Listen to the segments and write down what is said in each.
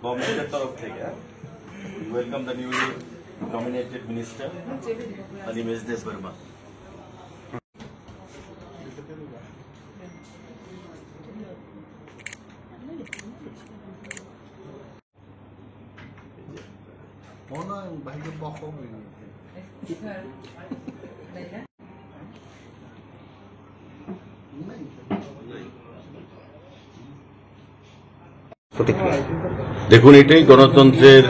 গভর্নমেন্টের তরফ থেকে welcome the newly nominated minister Animesh Debbarma. দেখুন, এটাই গণতন্ত্রের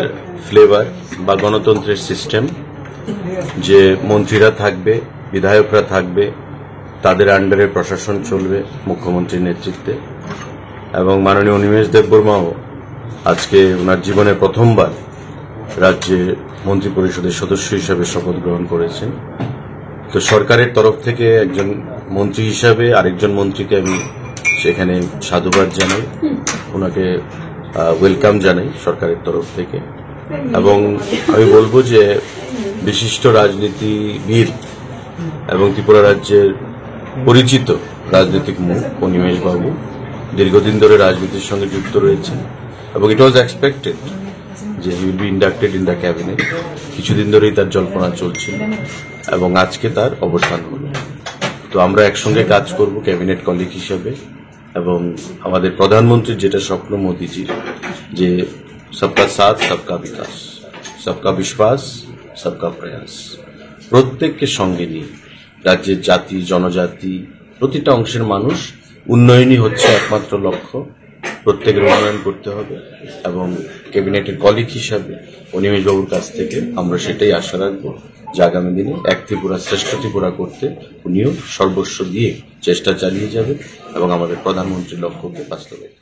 ফ্লেভার বা গণতন্ত্রের সিস্টেম, যে মন্ত্রীরা থাকবে, বিধায়করা থাকবে, তাদের আন্ডারে প্রশাসন চলবে মুখ্যমন্ত্রীর নেতৃত্বে। এবং মাননীয় অনিমেষ দেববর্মাও আজকে ওনার জীবনে প্রথমবার রাজ্যে মন্ত্রী পরিষদের সদস্য হিসাবে শপথ গ্রহণ করেছেন। তো সরকারের তরফ থেকে একজন মন্ত্রী হিসাবে আরেকজন মন্ত্রীকে আমি সেখানে সাধুবাদ জানাই, ওনাকে ওয়েলকাম জানাই সরকারের তরফ থেকে। এবং আমি বলবো যে বিশিষ্ট রাজনীতিবিদ এবং ত্রিপুরা রাজ্যের পরিচিত রাজনৈতিক মুখ অনিমেষ বাবু দীর্ঘদিন ধরে রাজনীতির সঙ্গে যুক্ত রয়েছেন এবং ইট ওয়াজ এক্সপেক্টেড যে he will be inducted in the cabinet. কিছুদিন ধরেই তার জল্পনা চলছিল এবং আজকে তার অবসান হল। তো আমরা একসঙ্গে কাজ করব ক্যাবিনেট কলিগ হিসেবে। এবং আমাদের প্রধানমন্ত্রীর যেটা স্বপ্ন মোদিজির, যে সবকা সাথ সবকা বিকাশ, সবকা বিশ্বাস সবকা প্রয়াস, প্রত্যেককে সঙ্গে নিয়ে রাজ্যের জাতি জনজাতি প্রতিটা অংশের মানুষ উন্নয়নই হচ্ছে একমাত্র লক্ষ্য। প্রত্যেকের উন্নয়ন করতে হবে এবং ক্যাবিনেটের কলিগ হিসাবে অনিমেষবাবুর কাছ থেকে আমরা সেটাই আশা রাখবো যে আগামী দিনে এক ত্রিপুরা শ্রেষ্ঠ ত্রিপুরা করতে উনিও সর্বস্ব দিয়ে চেষ্টা চালিয়ে যাবে এবং আমাদের প্রধানমন্ত্রীর লক্ষ্যকে বাস্তবায়িত